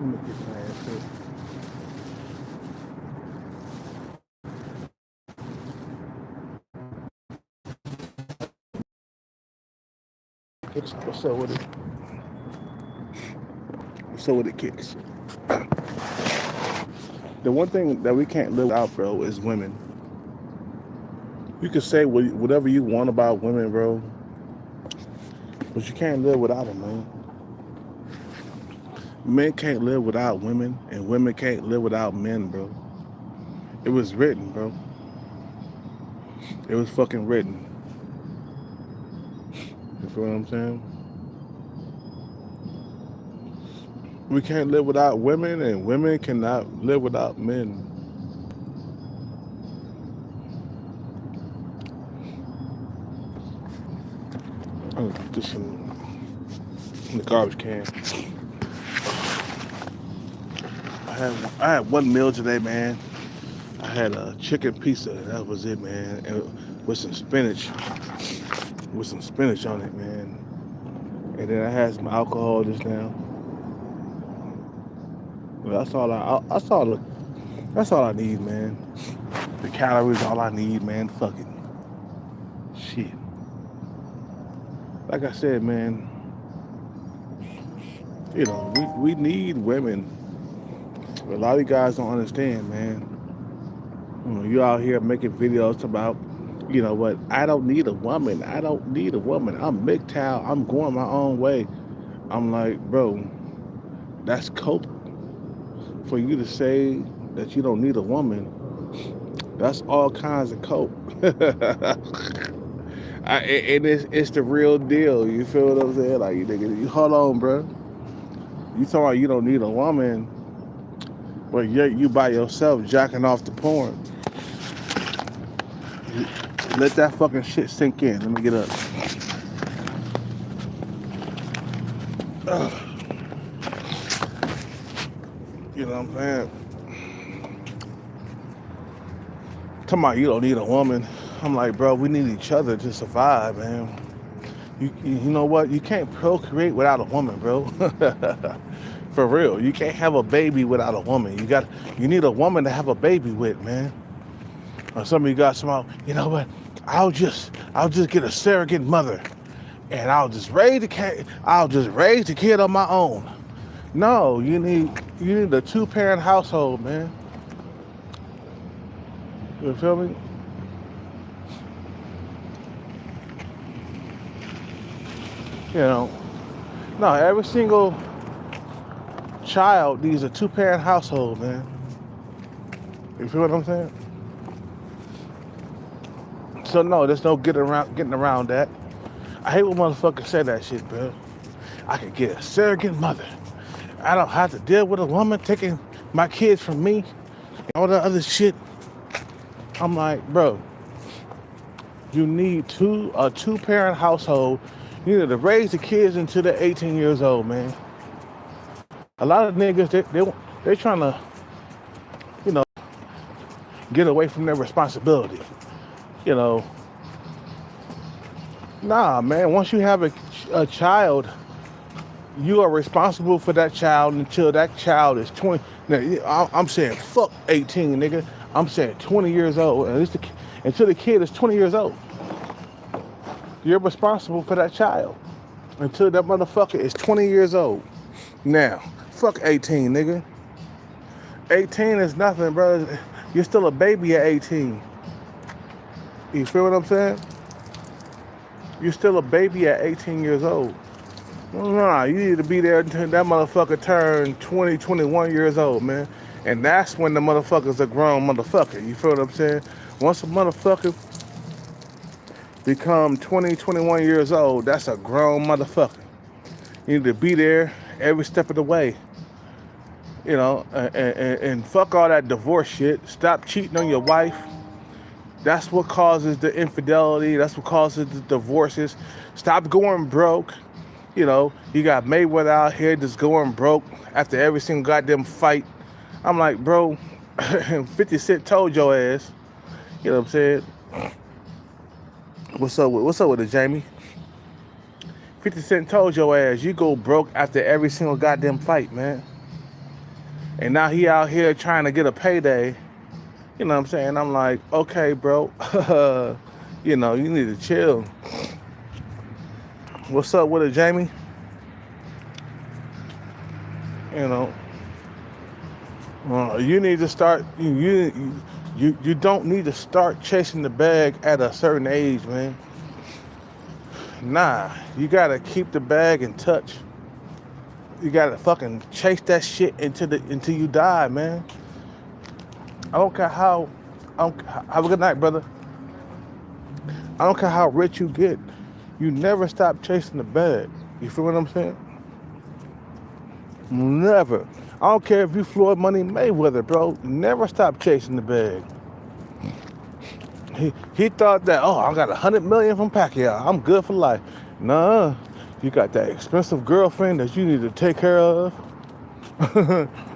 me get my ass too. What's up with it? What's up with it, kicks? The one thing that we can't live without, bro, is women. You can say whatever you want about women, bro, but you can't live without them, man. Men can't live without women, and women can't live without men, bro. It was written, bro. It was fucking written. You feel what I'm saying? We can't live without women, and women cannot live without men. I'm gonna put this in the garbage can. I had one meal today, man. I had a chicken pizza. That was it, man, and with some spinach, on it, man. And then I had some alcohol just now. Well, that's all I need, man. The calories, all I need, man. Fuck it. Shit. Like I said, man, you know, we need women. A lot of you guys don't understand, man. You know, you out here making videos about, you know what, I don't need a woman. I don't need a woman. I'm MGTOW. I'm going my own way. I'm like, bro, that's cope. For you to say that you don't need a woman, that's all kinds of cope. And it's the real deal. You feel what I'm saying? Like, you hold on, bro. You talking about you don't need a woman, but yet you by yourself jacking off the porn. Let that fucking shit sink in. Let me get up. You know what I'm saying? Talking about you don't need a woman. I'm like, bro, we need each other to survive, man. You know what? You can't procreate without a woman, bro. For real. You can't have a baby without a woman. You need a woman to have a baby with, man. Or some of you got you know what? I'll just get a surrogate mother and I'll just raise the kid on my own. No, you need a two-parent household, man. You feel me? You know, no, every single child needs a two-parent household, man. You feel what I'm saying? So no, there's no getting around that. I hate when motherfuckers say that shit, bro. I could get a surrogate mother. I don't have to deal with a woman taking my kids from me and all that other shit. I'm like, bro, you need a two-parent household. You need to raise the kids until they're 18 years old, man. A lot of niggas, they trying to, you know, get away from their responsibility. You know, nah, man. Once you have a child, you are responsible for that child until that child is 20. Now, I'm saying fuck 18, nigga. I'm saying 20 years old. Until the kid is 20 years old, you're responsible for that child until that motherfucker is 20 years old. Now, fuck 18, nigga. 18 is nothing, bro. You're still a baby at 18. You feel what I'm saying? You're still a baby at 18 years old. Nah, you need to be there until that motherfucker turn 20, 21 years old, man. And that's when the motherfucker's a grown motherfucker. You feel what I'm saying? Once a motherfucker become 20, 21 years old, that's a grown motherfucker. You need to be there every step of the way. You know, and fuck all that divorce shit. Stop cheating on your wife. That's what causes the infidelity. That's what causes the divorces. Stop going broke. You know, you got Mayweather out here just going broke after every single goddamn fight. I'm like, bro, 50 Cent told your ass. You know what I'm saying? What's up with it, Jamie? 50 Cent told your ass, you go broke after every single goddamn fight, man. And now he out here trying to get a payday. You know what I'm saying? I'm like, okay, bro. You know, you need to chill. What's up with it, Jamie? You know, you need to start. You don't need to start chasing the bag at a certain age, man. Nah, you gotta keep the bag in touch. You gotta fucking chase that shit until you die, man. I don't care how. Have a good night, brother. I don't care how rich you get. You never stop chasing the bag. You feel what I'm saying? Never. I don't care if you Floyd Money Mayweather, bro. Never stop chasing the bag. He thought that, oh, I got 100 million from Pacquiao. I'm good for life. Nah, you got that expensive girlfriend that you need to take care of.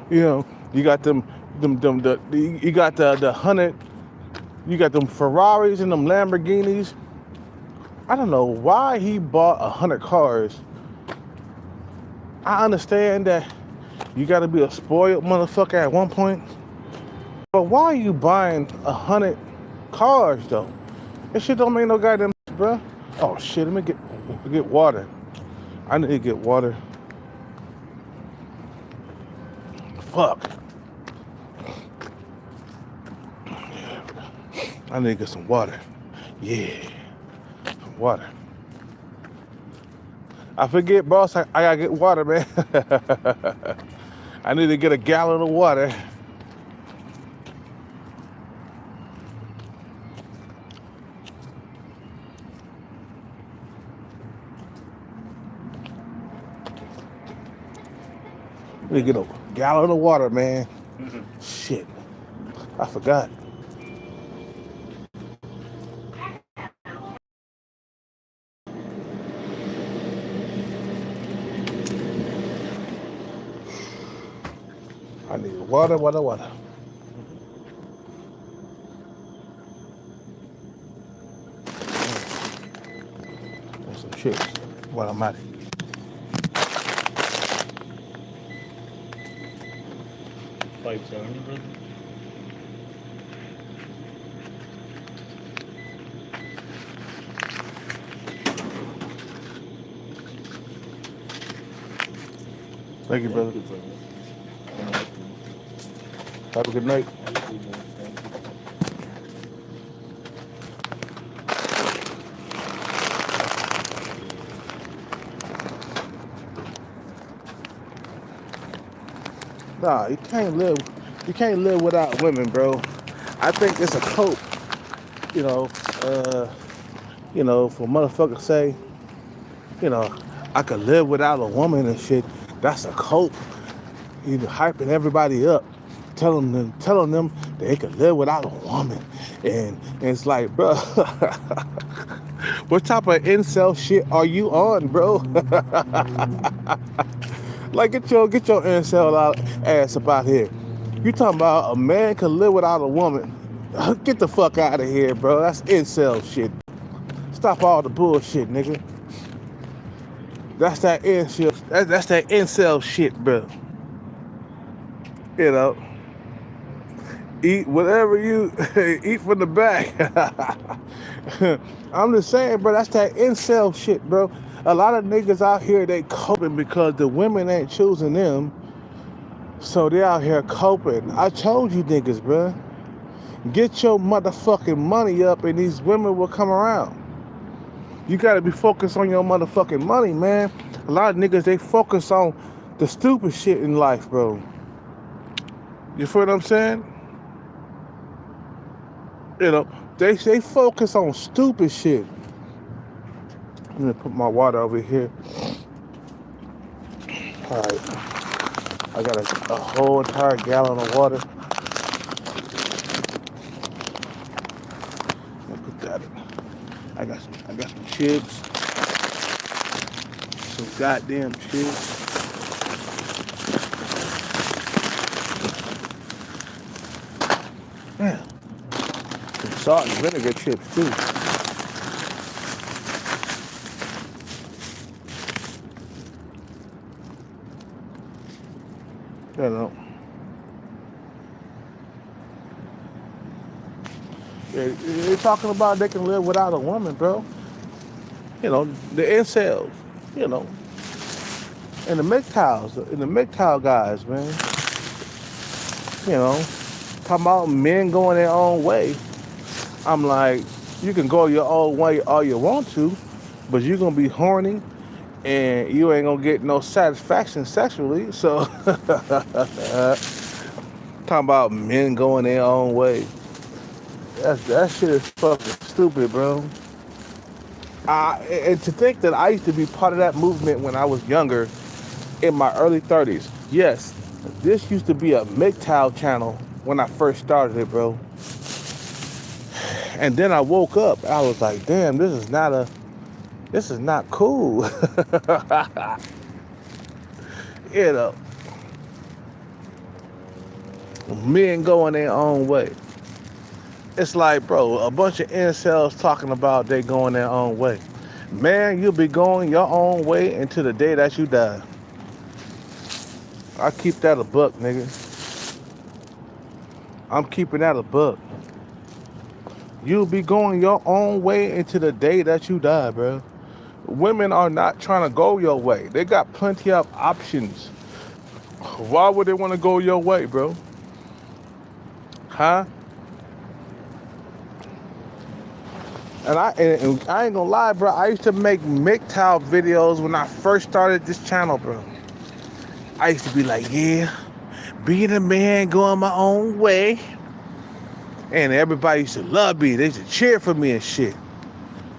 You know, you got you got the 100, you got them Ferraris and them Lamborghinis. I don't know why he bought 100 cars. I understand that you got to be a spoiled motherfucker at one point, but why are you buying 100 cars though? This shit don't make no goddamn sense, bro. Oh shit, let me get water. I need to get water. Fuck. I need to get some water. Yeah, some water. I forget, boss. I gotta get water, man. I need to get a gallon of water. Let me get a gallon of water, man. Shit, I forgot. I need water. And some chips while I'm at it. Pipes on you, brother? Thank you, brother. Have a good night. Nah, you can't live without women, bro. I think it's a cope, you know, for motherfuckers say, you know, I could live without a woman and shit. That's a cope. You know, hyping everybody up, telling them they could live without a woman. And it's like, bro, what type of incel shit are you on, bro? Like, get your incel ass up out here. You talking about a man can live without a woman? Get the fuck out of here, bro. That's incel shit. Stop all the bullshit, nigga. That's that incel. That's that incel shit, bro. You know, eat whatever you eat from the back. I'm just saying, bro. That's that incel shit, bro. A lot of niggas out here, they coping because the women ain't choosing them. So they out here coping. I told you niggas, bro. Get your motherfucking money up and these women will come around. You gotta be focused on your motherfucking money, man. A lot of niggas, they focus on the stupid shit in life, bro. You feel what I'm saying? You know, they focus on stupid shit. I'm gonna put my water over here. All right. I got a whole entire gallon of water. I'll put that in. I got some chips. Some goddamn chips. Man. Some salt and vinegar chips too. You know. They're talking about they can live without a woman, bro. You know, the incels, you know, and the MGTOWs guys, man. You know, talking about men going their own way. I'm like, you can go your own way all you want to, but you're gonna be horny and you ain't gonna get no satisfaction sexually. So talking about men going their own way. That shit is fucking stupid, bro. And to think that I used to be part of that movement when I was younger, in my early 30s. Yes, this used to be a MGTOW channel when I first started it, bro. And then I woke up, I was like, damn, this is not cool. You know, men going their own way. It's like, bro, a bunch of incels talking about they going their own way. Man, you'll be going your own way until the day that you die. I keep that a buck, nigga. I'm keeping that a buck. You'll be going your own way until the day that you die, bro. Women are not trying to go your way. They got plenty of options. Why would they want to go your way, bro? Huh? And I ain't gonna lie, bro. I used to make MGTOW videos when I first started this channel, bro. I used to be like, yeah, being a man, going my own way. And everybody used to love me. They used to cheer for me and shit.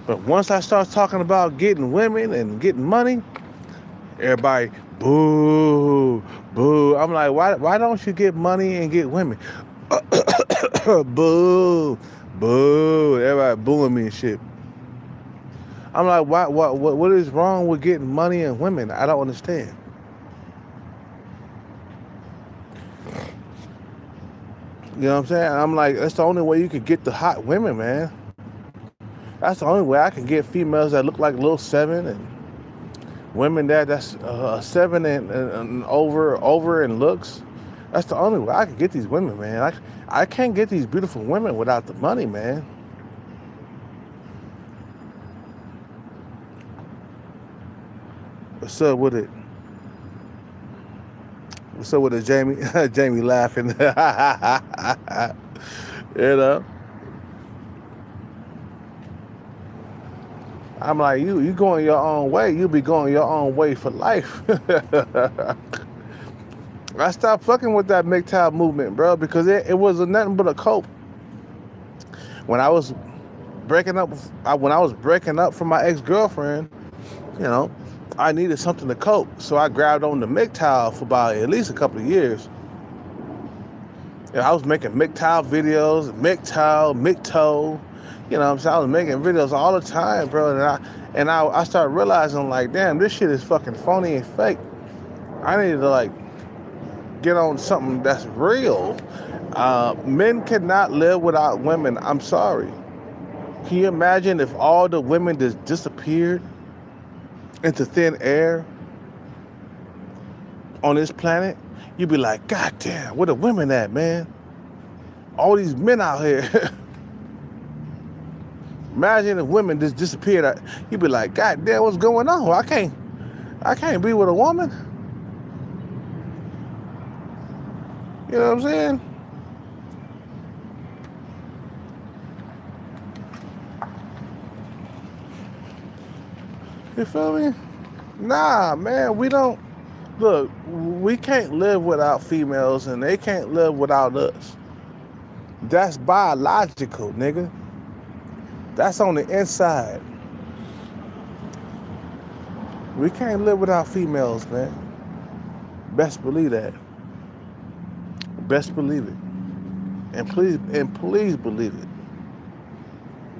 But once I start talking about getting women and getting money, everybody, boo, boo. I'm like, why don't you get money and get women? Boo, boo. Everybody booing me and shit. I'm like, what is wrong with getting money and women? I don't understand. You know what I'm saying? I'm like, that's the only way you could get the hot women, man. That's the only way I can get females that look like Lil 7 and women that's 7 and over in looks. That's the only way I can get these women, man. I can't get these beautiful women without the money, man. What's up with it? What's up with it, Jamie? Jamie laughing. You know? I'm like, you going your own way. You be going your own way for life. I stopped fucking with that MGTOW movement, bro, because it was nothing but a cope. When I was breaking up from my ex-girlfriend, you know, I needed something to cope. So I grabbed on the MGTOW for about at least a couple of years. And I was making MGTOW videos, MGTOW. You know what I'm saying? I was making videos all the time, bro. And I started realizing, like, damn, this shit is fucking phony and fake. I needed to, like, get on something that's real. Men cannot live without women. I'm sorry. Can you imagine if all the women just disappeared into thin air on this planet? You'd be like, God damn, where the women at, man? All these men out here. Imagine if women just disappeared. You'd be like, God damn, what's going on? I can't be with a woman. You know what I'm saying? You feel me? Nah, man, we don't. Look, we can't live without females and they can't live without us. That's biological, nigga. That's on the inside. We can't live without females, man. Best believe that. Best believe it. And please believe it.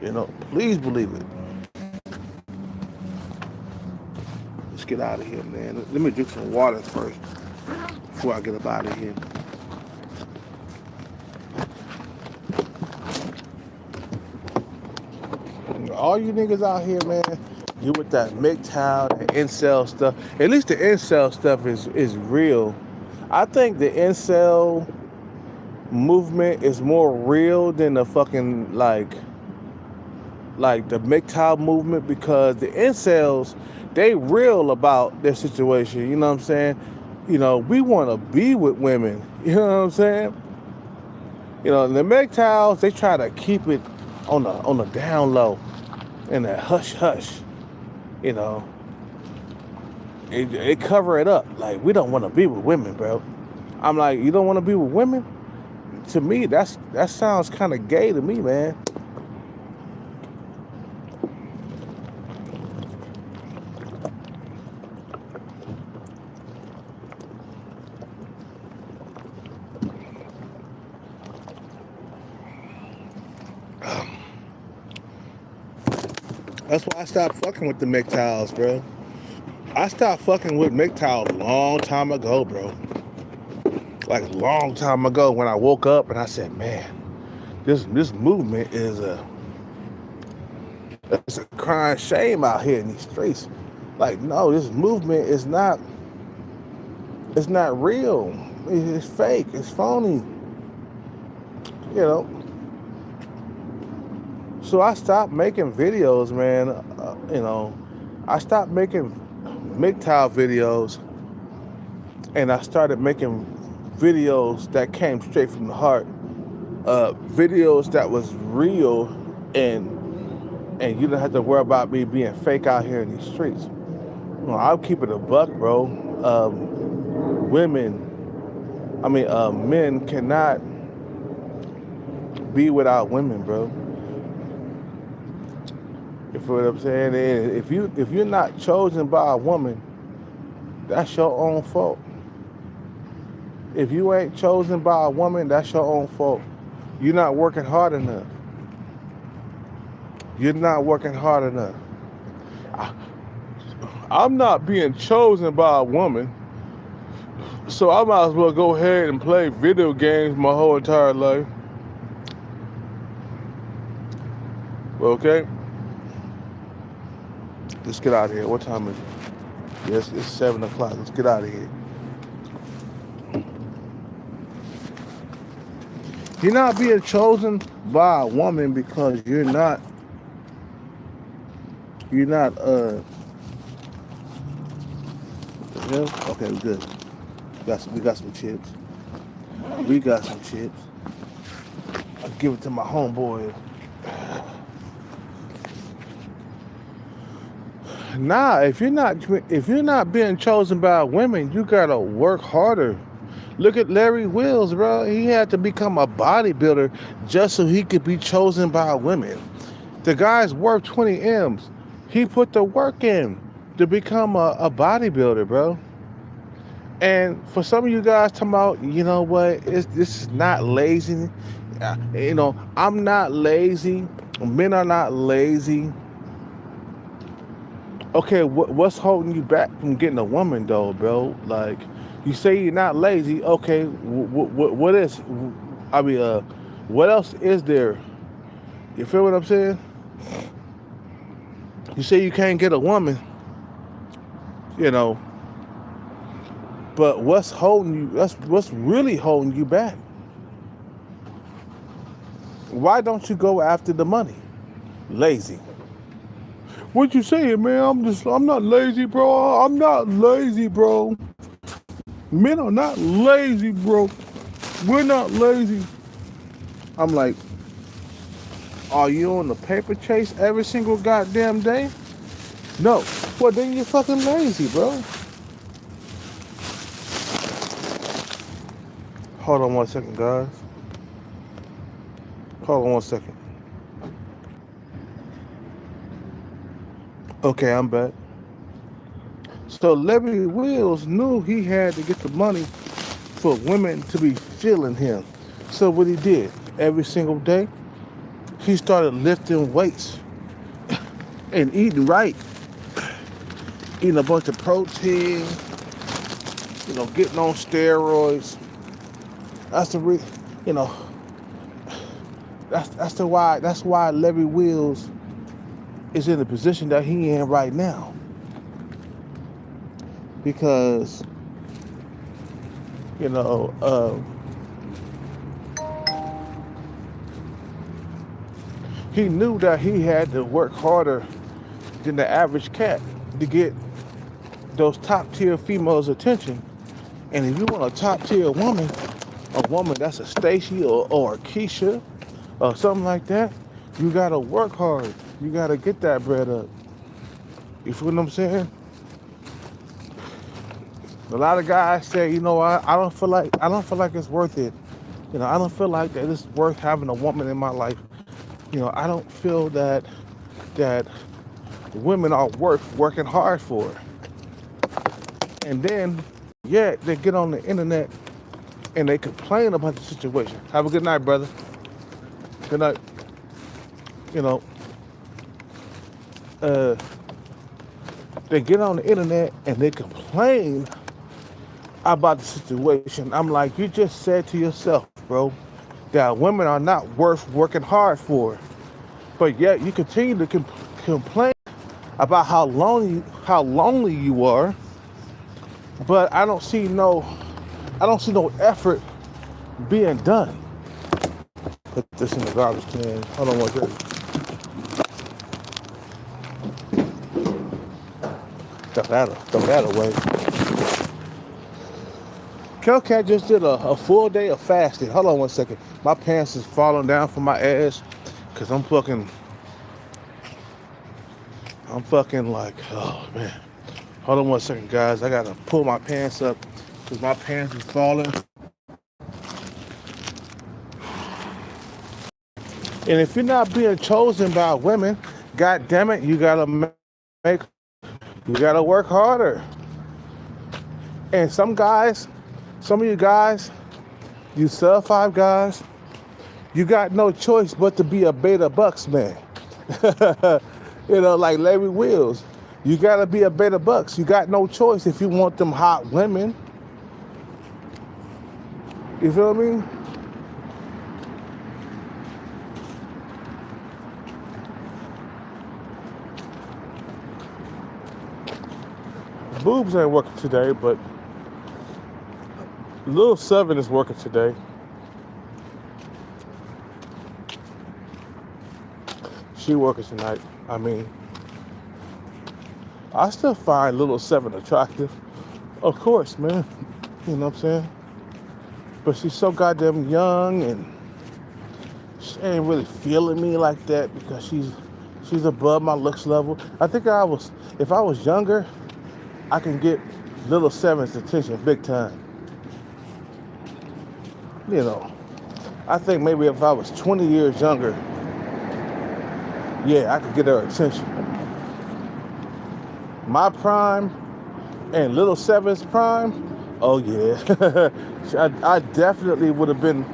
You know, please believe it. Let's get out of here, man. Let me drink some water first before I get up out of here. All you niggas out here, man, you with that MGTOW, the incel stuff. At least the incel stuff is real. I think the incel movement is more real than the fucking like the MGTOW movement, because the incels, they real about their situation. You know what I'm saying? You know, we want to be with women. You know what I'm saying? You know, the MGTOWs, they try to keep it on the down low, in a hush hush. You know, it cover it up. Like, we don't want to be with women, bro. I'm like, you don't want to be with women? To me, that sounds kind of gay to me, man. That's why I stopped fucking with the MGTOWs, bro. I stopped fucking with MGTOWs a long time ago, bro. Like a long time ago, when I woke up and I said, man, this movement is it's a crying shame out here in these streets. Like, no, this movement is not, it's not real. It's fake. It's phony. You know. So I stopped making videos, man. You know, I stopped making MGTOW videos, and I started making videos that came straight from the heart. Videos that was real, and you don't have to worry about me being fake out here in these streets. You know, I'll keep it a buck, bro. Men cannot be without women, bro. You feel what I'm saying? And if you're not chosen by a woman, that's your own fault. If you ain't chosen by a woman, that's your own fault. You're not working hard enough. You're not working hard enough. I'm not being chosen by a woman, so I might as well go ahead and play video games my whole entire life. Okay? Let's get out of here. What time is it? Yes, it's 7 o'clock. Let's get out of here. You're not being chosen by a woman because you're not yeah, okay, good. We got some chips. We got some chips. I'll give it to my homeboy. Nah, if you're not being chosen by women, you gotta work harder. Look at Larry Wills, bro. He had to become a bodybuilder just so he could be chosen by women. The guy's worth 20 M's. He put the work in to become a bodybuilder, bro. And for some of you guys talking about, you know what, this is not lazy. You know, I'm not lazy. Men are not lazy. Okay, what's holding you back from getting a woman, though, bro? Like, you say you're not lazy. Okay, what is? I mean, what else is there? You feel what I'm saying? You say you can't get a woman, you know, but what's holding you? What's really holding you back? Why don't you go after the money? Lazy. What you saying, man? I'm not lazy, bro. I'm not lazy, bro. Men are not lazy, bro. We're not lazy. I'm like, are you on the paper chase every single goddamn day? No. Well, then you're fucking lazy, bro. Hold on 1 second, guys. Hold on 1 second. Okay, I'm back. So Larry Wills knew he had to get the money for women to be feeling him. So what he did, every single day, he started lifting weights and eating right. Eating a bunch of protein, you know, getting on steroids. That's the reason, you know, that's why Larry Wills is in the position that he in right now. Because, you know, he knew that he had to work harder than the average cat to get those top tier females' attention. And if you want a top tier woman, a woman that's a Stacy or a Keisha or something like that, you gotta work hard. You gotta get that bread up. You feel what I'm saying? A lot of guys say, you know, I don't feel like it's worth it. You know, I don't feel like that it's worth having a woman in my life. You know, I don't feel that women are worth working hard for. And then, yeah, they get on the internet and they complain about the situation. Have a good night, brother. Good night. You know, they get on the internet and they complain about the situation. I'm like, you just said to yourself, bro, that women are not worth working hard for. But yet you continue to complain about how lonely you are. But I don't see no effort being done. Put this in the garbage can. Hold on one second. Throw that away. Kelcat just did a full day of fasting. Hold on one second. My pants is falling down from my ass because I'm fucking like, oh man. Hold on one second, guys. I gotta pull my pants up because my pants is falling. And if you're not being chosen by women, god damn it, you gotta work harder. And some of you guys, you sub 5 guys, you got no choice but to be a beta bucks man. You know, like Larry Wills. You gotta be a beta bucks. You got no choice if you want them hot women. You feel me? Boobs ain't working today, but Lil 7 is working today. She working tonight. I mean, I still find Lil 7 attractive. Of course, man. You know what I'm saying? But she's so goddamn young and she ain't really feeling me like that because she's above my looks level. I think if I was younger, I can get Lil 7's attention big time. You know, I think maybe if I was 20 years younger, yeah, I could get her attention. My prime and Lil 7's prime, oh yeah. I definitely would have been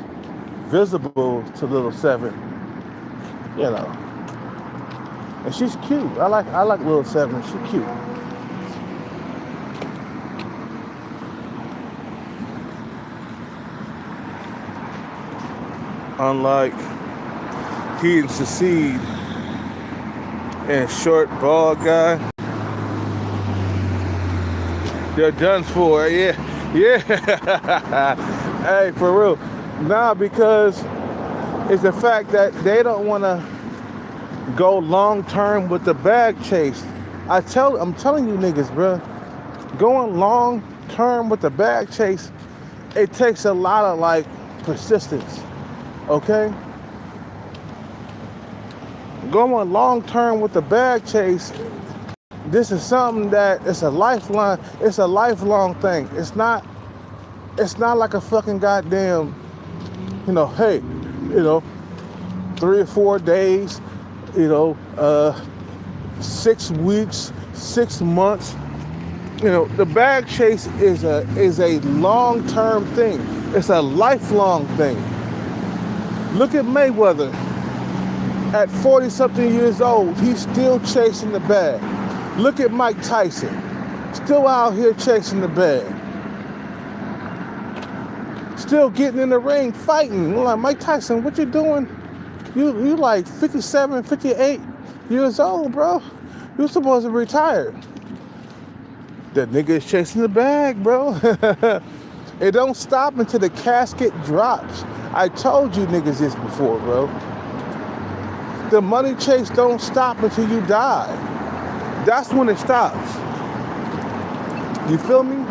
visible to Lil 7, you know. And she's cute. I like Lil 7. She's cute. Unlike he and Secede and short bald guy, they're done for. Yeah. Hey, for real. Nah, because it's the fact that they don't want to go long term with the bag chase. I'm telling you niggas, bro, going long term with the bag chase, it takes a lot of like persistence. Okay? Going long term with the bag chase, this is something that it's a lifelong thing. It's not like a fucking goddamn, you know, hey, you know, 3 or 4 days, you know, 6 weeks, 6 months. You know, the bag chase is a long-term thing. It's a lifelong thing. Look at Mayweather. At 40-something years old, he's still chasing the bag. Look at Mike Tyson. Still out here chasing the bag. Still getting in the ring, fighting. I'm like, Mike Tyson, what you doing? You like 57, 58 years old, bro. You're supposed to retire. That nigga is chasing the bag, bro. It don't stop until the casket drops. I told you niggas this before, bro. The money chase don't stop until you die. That's when it stops. You feel me?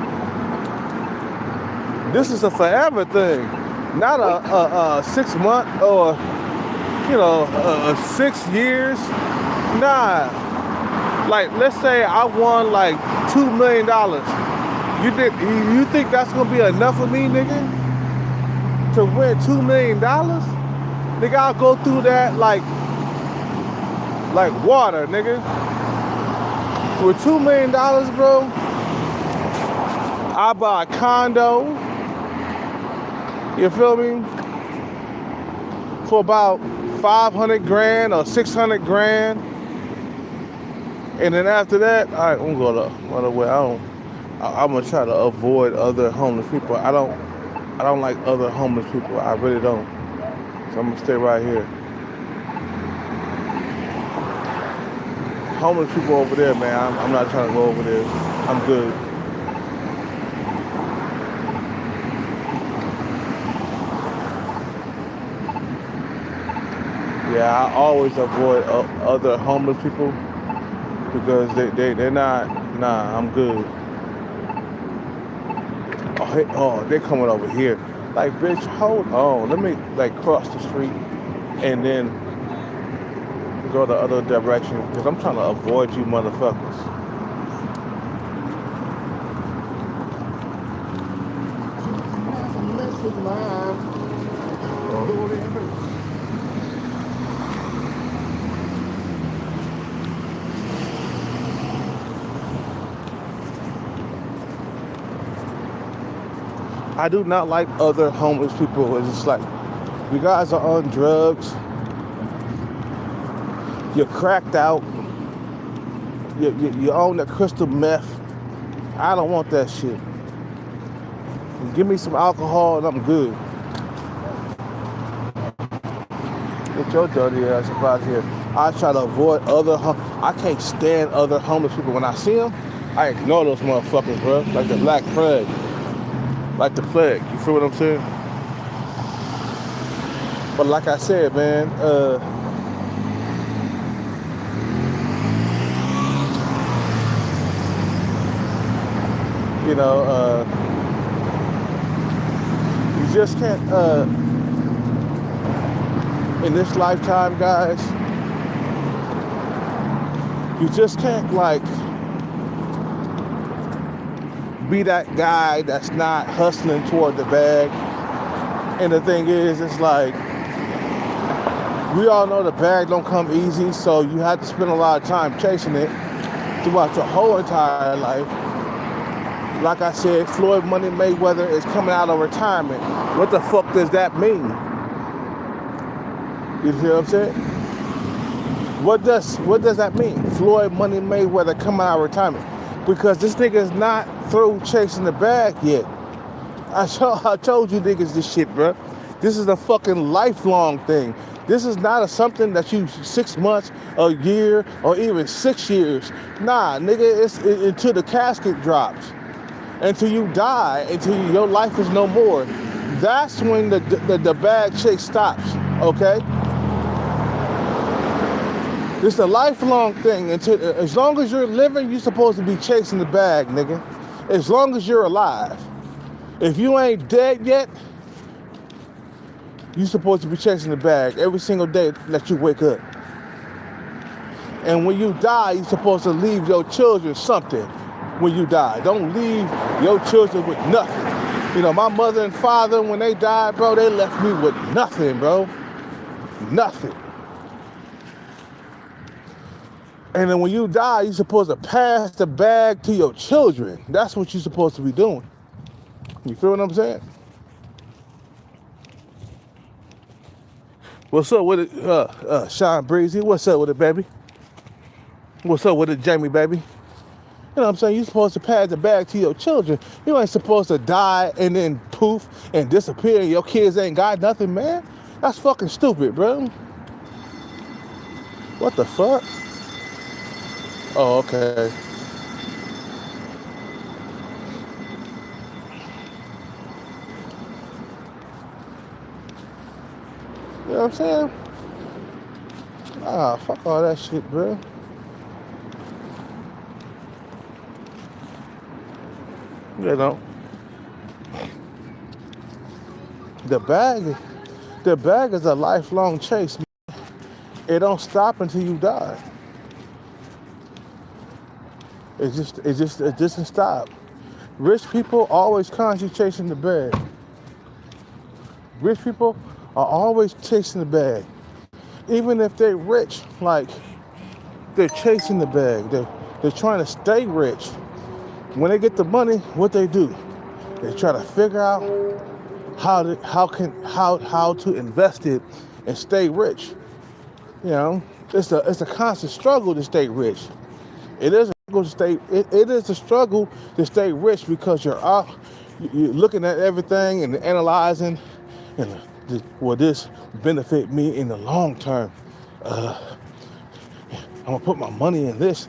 This is a forever thing, not a 6 month or 6 years. Nah. Like, let's say I won like $2 million. You think that's gonna be enough for me, nigga? To win $2 million? Nigga, I'll go through that like water, nigga. With $2 million, bro, I buy a condo. You feel me? For about 500 grand or 600 grand. And then after that, all right, I'm gonna go the other way. I'm gonna try to avoid other homeless people. I don't like other homeless people. I really don't. So I'm gonna stay right here. Homeless people over there, man. I'm not trying to go over there. I'm good. Yeah, I always avoid other homeless people because they're not. Nah, I'm good. Oh, they're coming over here. Like, bitch, hold on. Let me like cross the street and then go the other direction because I'm trying to avoid you motherfuckers. I do not like other homeless people. It's just like, you guys are on drugs. You're cracked out. You own the crystal meth. I don't want that shit. Give me some alcohol and I'm good. Get your dirty ass up out here. I try to avoid I can't stand other homeless people. When I see them, I ignore those motherfuckers, bro. Like the Black Plague. Like the plague. You feel what I'm saying? But like I said, man, you just can't, in this lifetime, guys, you just can't, like, be that guy that's not hustling toward the bag. And the thing is, it's like, we all know the bag don't come easy, so you have to spend a lot of time chasing it throughout your whole entire life. Like I said, Floyd Money Mayweather is coming out of retirement. What the fuck does that mean? You see what I'm saying? What does that mean? Floyd Money Mayweather coming out of retirement. Because this nigga is not through chasing the bag yet. I told you niggas this shit, bro. This is a fucking lifelong thing. This is not something that you 6 months, a year, or even 6 years. Nah, nigga, it's until the casket drops. Until you die, until your life is no more. That's when the bag chase stops, okay? It's a lifelong thing. As long as you're living, you're supposed to be chasing the bag, nigga. As long as you're alive. If you ain't dead yet, you're supposed to be chasing the bag every single day that you wake up. And when you die, you're supposed to leave your children something when you die. Don't leave your children with nothing. You know, my mother and father, when they died, bro, they left me with nothing, bro. Nothing. And then when you die, you're supposed to pass the bag to your children. That's what you're supposed to be doing. You feel what I'm saying? What's up with it, Sean Breezy? What's up with it, baby? What's up with it, Jamie, baby? You know what I'm saying? You're supposed to pass the bag to your children. You ain't supposed to die and then poof and disappear and your kids ain't got nothing, man. That's fucking stupid, bro. What the fuck? Oh, okay. You know what I'm saying? Ah, fuck all that shit, bro. You know, the bag, the bag is a lifelong chase. It don't stop until you die. It doesn't stop. Rich people always constantly chasing the bag. Rich people are always chasing the bag. Even if they're rich, like they're chasing the bag. They're trying to stay rich. When they get the money, what they do? They try to figure out how to invest it and stay rich. You know, it's a constant struggle to stay rich. It is a struggle to stay. It is a struggle to stay rich because you're looking at everything and analyzing, and will this benefit me in the long term? I'm gonna put my money in this.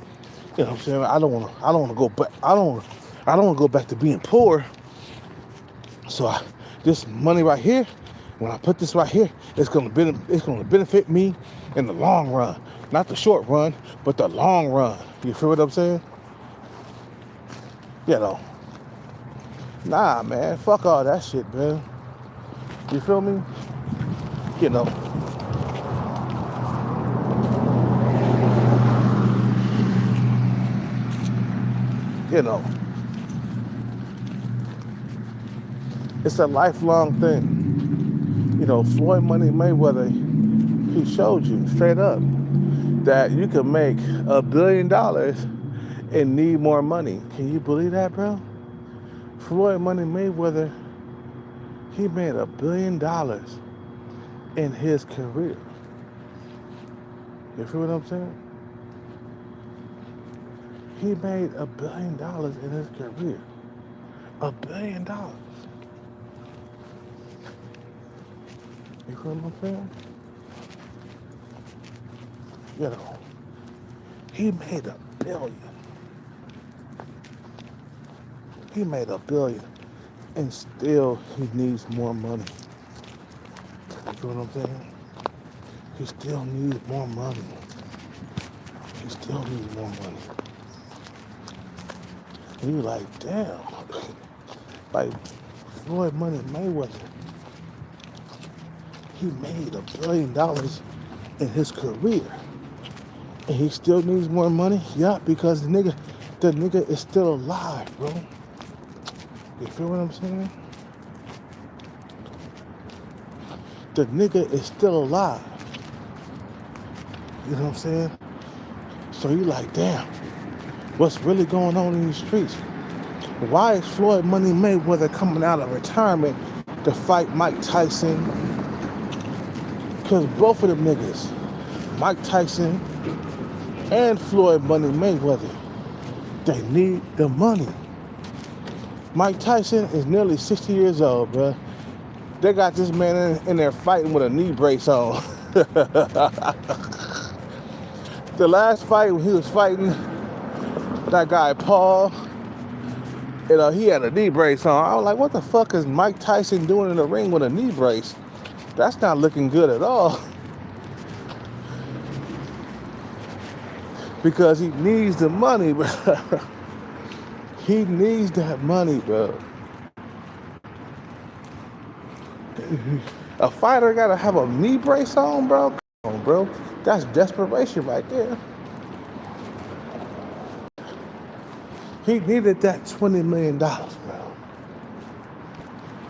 You know what I'm saying? I don't wanna go back. I don't wanna go back to being poor. So this money right here, when I put this right here, it's gonna benefit me in the long run, not the short run, but the long run. You feel what I'm saying? You know, nah, man, fuck all that shit, man. You feel me? You know, you know, it's a lifelong thing. You know, Floyd Money Mayweather, he showed you straight up that you can make $1 billion and need more money. Can you believe that, bro? Floyd Money Mayweather, he made $1 billion in his career. You feel what I'm saying? He made $1 billion in his career. $1 billion. You feel what I'm saying? You know, he made $1 billion. He made $1 billion, and still he needs more money. You feel what I'm saying? He still needs more money. He still needs more money. And you're like, damn. Like Floyd Money Mayweather, he made $1 billion in his career, and he still needs more money. Yeah, because the nigga is still alive, bro. You feel what I'm saying? The nigga is still alive. You know what I'm saying? So you like, damn, what's really going on in these streets? Why is Floyd Money Mayweather coming out of retirement to fight Mike Tyson? Because both of them niggas, Mike Tyson and Floyd Money Mayweather, they need the money. Mike Tyson is nearly 60 years old, bro. They got this man in there fighting with a knee brace on. The last fight when he was fighting that guy Paul, you know, he had a knee brace on. I was like, what the fuck is Mike Tyson doing in the ring with a knee brace? That's not looking good at all. Because he needs the money, bro. He needs that money, bro. A fighter gotta have a knee brace on, bro? Come on, bro. That's desperation right there. He needed that $20 million, bro.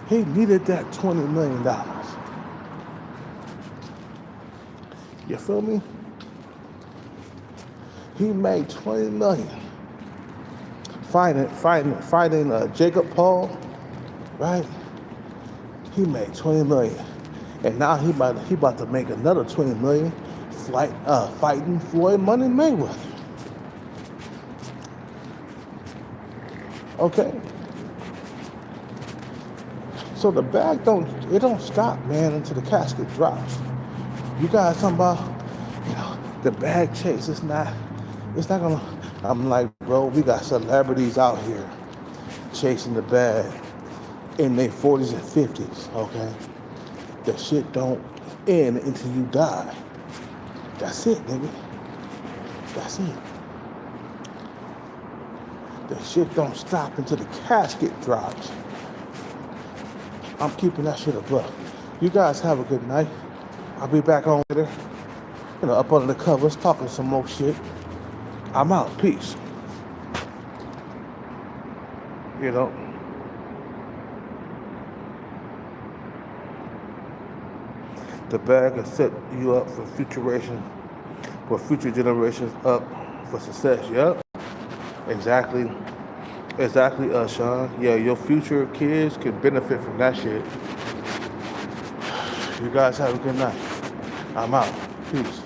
He needed that $20 million. You feel me? He made $20 million fighting Jacob Paul, right? He made $20 million, and now he about to make another $20 million fighting Floyd Money Mayweather. Okay. So the bag don't stop, man, until the casket drops. You guys talking about, the bag chase? It's not gonna. I'm like, bro, we got celebrities out here chasing the bag in their 40s and 50s, okay? The shit don't end until you die. That's it, nigga. That's it. The shit don't stop until the casket drops. I'm keeping that shit above. You guys have a good night. I'll be back on later. Up under the covers, talking some more shit. I'm out. Peace. You know. The bag has set you up for future generations up for success. Yep. Exactly. Exactly, Sean. Yeah, your future kids can benefit from that shit. You guys have a good night. I'm out. Peace.